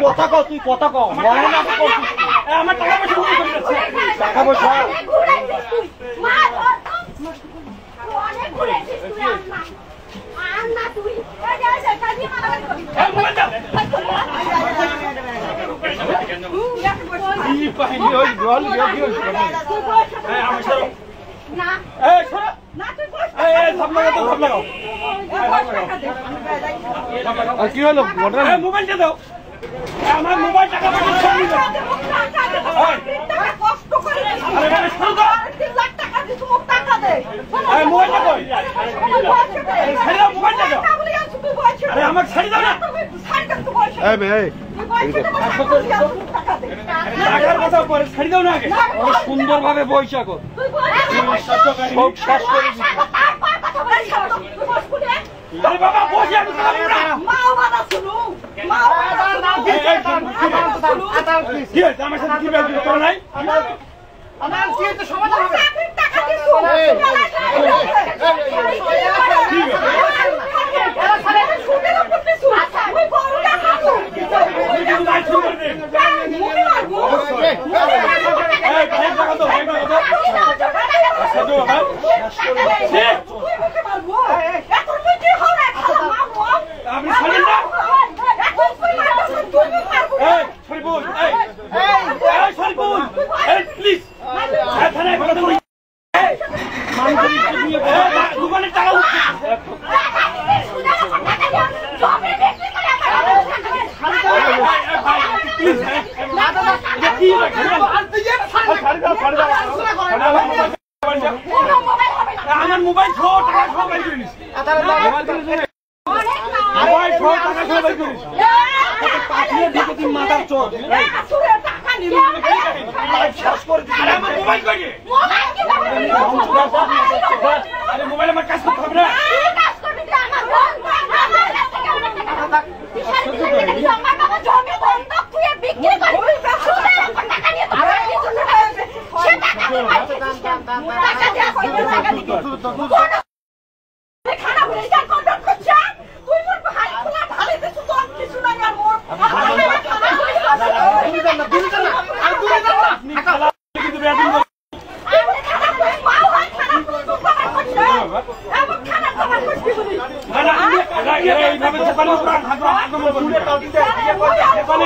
কথা কও তুই কথা কও আমার টাকা পয়সা কি হলো মোবাইলটা দাও আমার মোবাইল টাকা আমার ছাড়ি দাও না ছাড়ি দাও না আগে সুন্দর ভাবে বৈশা কর বাবা বসে আমি কি হয়েছে আমার সাথে কি ব্যাপার করো নাই আমার কি হচ্ছে সমাধান হবে আপনি ছাড়েন না প্লিজ দোকানে টাকা আমার মোবাইল ছ টাকা সব বাইর করে নিচ্ছি মাথার চোখ মোবাইল আমার কাজ করতে হবে না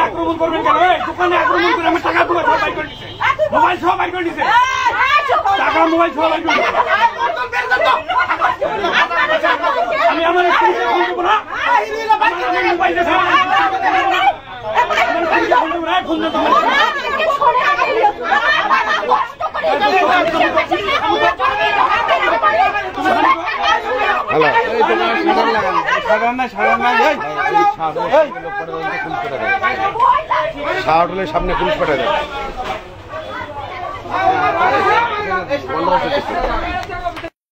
আক্রমণ করবেন কেন দোকানে আক্রমণ করে আমার টাকা তোমার সবাই করে দিচ্ছে মোবাইল সবাই করে দিচ্ছে টাকা মোবাইল সবাই করে আমি আমার ফোন দেবো না মোবাইলে সামনে পুলিশ পাঠা দেয়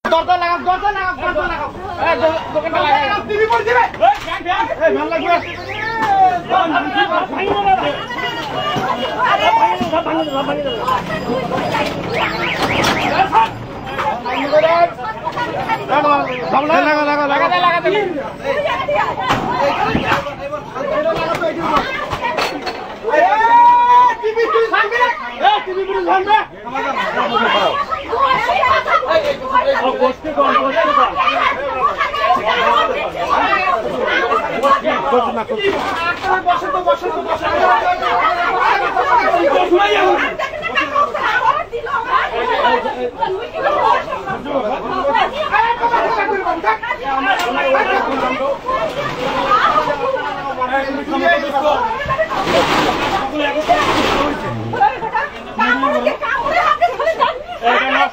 দরজা লাগাও দরজা লাগাও দরজা লাগাও দোকানটা লাগাও টিভি পড় দিবে এই ভাল লাগবে আরে সব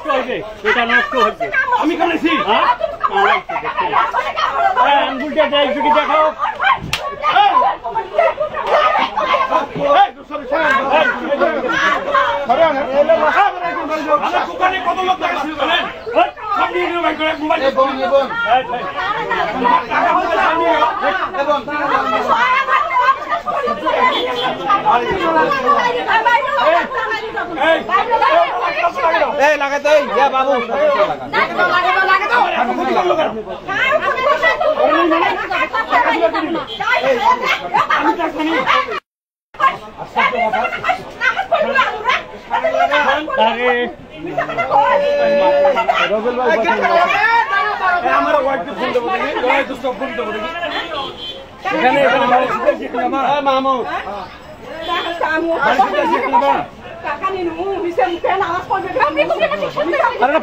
ভাঙে এটা নষ্ট হচ্ছে আমি কানেছি আঙ্গুলটা একটু দেখাও দোকানে কত লোক লাগাতে বাবু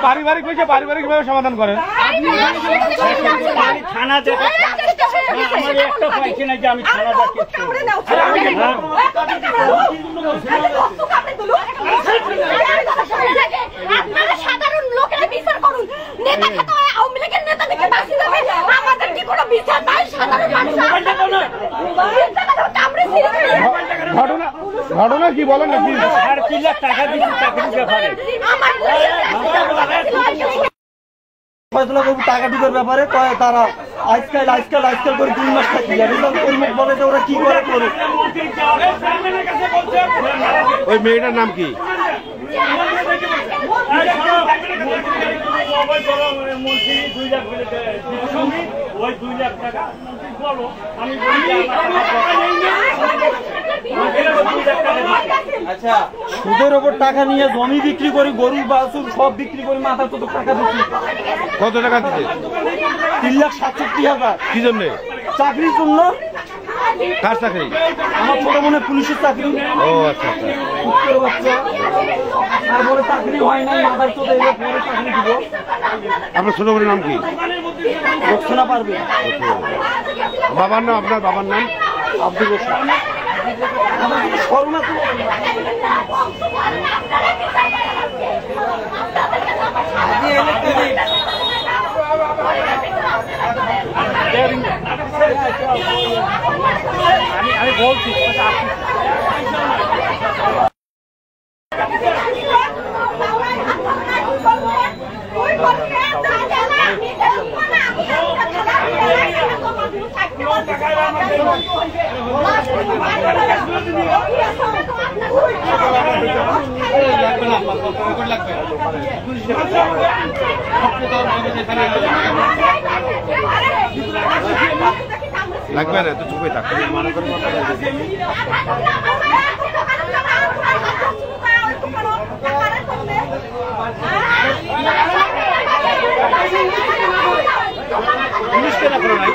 পারিবারিক বিষয়ে পারিবারিক ভাবে সমাধান করেন থানা একটা পাইছি না যে আমি থানা সাধারণ লোকেরা বিচার করুন নেতাকে তো আওয়ামী লীগের নেতা দেখে বাঁচি যাবে আমাদের কি কোনো বিচার নাই সাধারণ মানুষ ঘটনা কি বলেন না 3.5 লাখ টাকা দিয়ে চাকরি ব্যাপারে টাকা ঢুকার ব্যাপারে তারা আজকাল করে 2 মাস থাকি বলে যে ওরা কি করে করুক। ওই মেয়েটার নাম কি? আচ্ছা সুদের ওপর টাকা নিয়ে জমি বিক্রি করি, গরু বাছুর সব বিক্রি করে মাথা তো টাকা দিচ্ছি। কত টাকা দিচ্ছে? 3,67,000। কি জন্য? চাকরির জন্য। কার চাকরি? আমার ছোট মনে পুলিশের চাকরি। ও আচ্ছা আচ্ছা। বাচ্চা তারপরে চাকরি হয় নাই, মাথার চোখে পরে চাকরি দিব। আপনার ছোট বোনের নাম কি? রক্ষণা পারবে। বাবার নাম? আপনার বাবার নাম? আব্দুল রশিদ। আমি বলছি লাগবে না তো চুপে থাক। পুলিশ কেন করো নাই?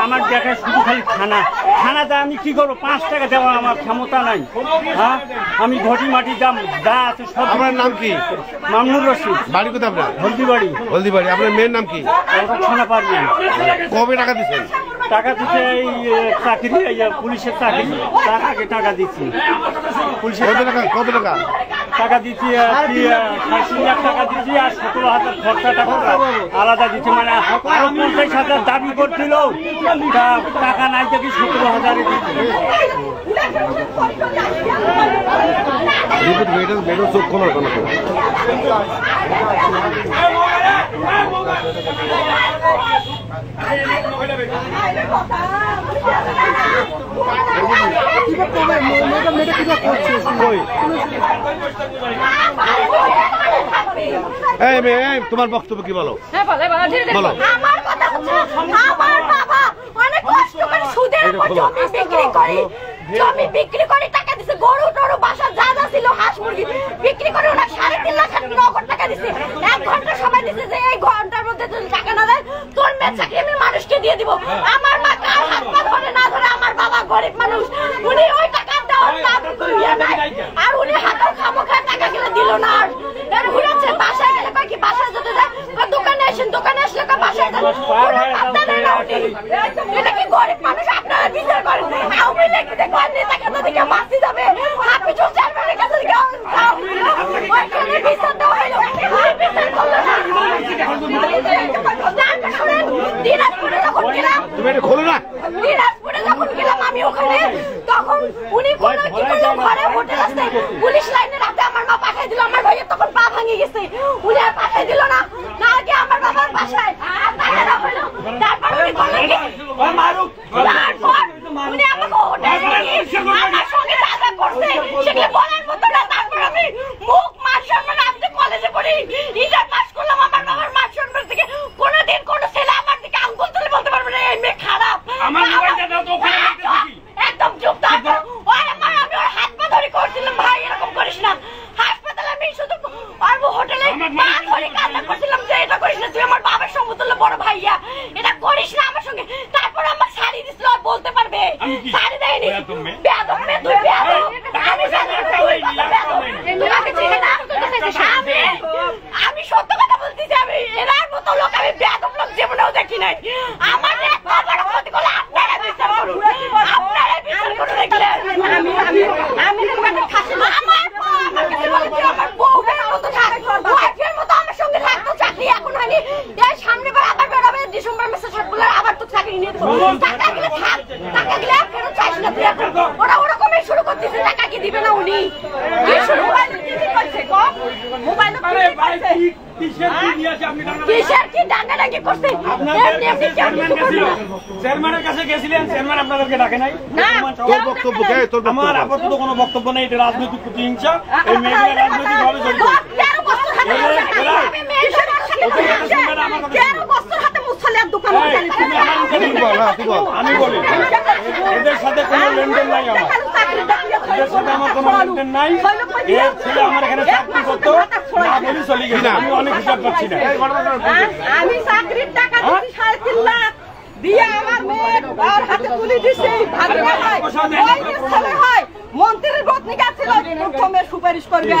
আমার দেখায় শুধু খালি থানাতে আমি কি করবো? 5 টাকা দেওয়া আমার ক্ষমতা নাই। হ্যাঁ আমি ঘটি মাটি যা আছে সব। আপনার নাম কি? মামুনুর রশিদ। বাড়ি কোথায় আপনার? হলদিবাড়ি। হলদিবাড়ি। আপনার মেয়ের নাম কি? রক্ষণা পারবে। কবে টাকা দিচ্ছেন? টাকা দিচ্ছে এই চাকরি, পুলিশের চাকরি, তার আগে টাকা দিচ্ছি। পুলিশের কত টাকা টাকা দিচ্ছি? 60 লাখ টাকা দিচ্ছি আর 17,000 খরচা টাকা আলাদা দিচ্ছে। মানে আরো 50,000 দাবি করছিল, টাকা নাই দেখি 17,000 দিচ্ছি। চোখ খোলা তোমার বক্তব্য কি বলো? বলো। আমার কথা হচ্ছে আমার বাবা অনেক কষ্ট করে সুদের উপর জমি বিক্রি করে জমি বিক্রি করে টাকা দিছে, গরু টরু বাসা যা যা ছিল হাঁস মুরগি বিক্রি করে ওনার 3.5 লাখ নগদ টাকা দিছে। 1 ঘন্টা সময় দিছে যে এই ঘন্টার মধ্যে যদি টাকা না দেয় তোর মেয়ে চাকরি আমি মানুষকে দিয়ে দিব। আমার মা কার হাত পা ধরে না ধরে, আমার বাবা গরিব মানুষ, উনি ওই টাকা দেওয়ার না আর উনি হাতের খামোখা টাকা গেলে দিল না। আর ঘুরেছে বাসায় গেলে কয় কি বাসায় যেতে যায়, দোকানে আসেন, দোকানে আসলে কয় বাসায় যান। এটা কি গরিব মানুষ আপনারা বিচার করেন? আওয়ামী লীগ দেখো নেতা কেন দিকে বাঁচি যাবে, হাফিজুল চেয়ারম্যানের কাছে ওইখানে বিচার দেওয়া হইলো, বিচার করলো না। দিনাজপুরে যখন গেলাম, দিনাজপুরে যখন গেলাম আমি ওখানে, তখন উনি কোনো কি করলো, ঘরে হোটেল আছে, পুলিশ লাইনের হাতে আমার মা পাঠাই দিল। আমার ভাইয়ের তখন পা ভাঙে গেছে, উনি আর পাঠাই দিল না, না আগে আমার বাবার বাসায় তারপর উনি করলেন কি, উনি আমাকে হোটেল আমার সঙ্গে দাদা করছে, সেগুলো বলার মতো না। তারপর আমি মুখ মান সম্মান, আমি তো কলেজে পড়ি, ইন্টার পাস করলাম, আমার বাবার মান সম্মান থেকে কোনোদিন কোনো ছেলে আমার দিকে আঙ্গুল তুলে বলতে পারবে না এই মেয়ে খারাপ। একদম চুপ থাকো। আমি ওর হাত পা ধরে করছিলাম, ভাই এরকম করিস না। হাসপাতালে আমি শুধু হোটেলে পা ধরে কান্না করছিলাম যে এটা করিস না, তুই আমার বাবার সমতুল্য বড় ভাইয়া, এটা করিস না আমার সঙ্গে। তারপর আমার শাড়ি দিছিল, আর বলতে পারবে শাড়ি দেয়নি। বেয়াদব মেয়ে তুই, বেয়াদব। আমি সত্য কথা বলতেছি, আমি এরার মতো লোক, আমি বেয়াদব লোক জীবনেও দেখি নাই। আমার বড় ক্ষতি করলে আপনারা বিচার করুন, আপনারা বিচার করুন। আমি আমার বউয়ের মতো ওয়াইফের মতো আমার সঙ্গে থাকতো, চাকরি এখন হয়নি। এই সামনে বার আবার বেরোবে ডিসেম্বর মাসে সবগুলো, আবার তো চাকরি নিয়ে দেবো। টাকা গেলে থাক, টাকা গেলে ফেরত চাইস না তুই। এখন ওরা ওরকমই শুরু করতেছে, টাকা কি দিবে না উনি? কি শুরু করছে? মোবাইল কিসের কি ডাকাডাকি করছে? চেয়ারম্যানের কাছে গেছিলেন, চেয়ারম্যান আপনাদেরকে ডাকে নাই? আমার আপাতত কোনো বক্তব্য নেই, এটা রাজনৈতিক প্রতিহিংসা। এই মেয়েগুলো রাজনৈতিক ভাবে জড়িত। আমি বলি এদের সাথে কোনো লেনদেন নাই, আমার এদের সাথে আমার কোনো লেনদেন নাই। এর ছেলে আমার এখানে চাকরি করতো, না বলি চলে গেছে, আমি অনেক হিসাব পাচ্ছি না। আমি চাকরির টাকা দিচ্ছি 3.5 লাখ দিয়ে আমার মেয়ে আর হাতে তুলে দিছি। ভাগ্য হয় মন্ত্রীর পত্নী গেছিল প্রথমে সুপারিশ করবে।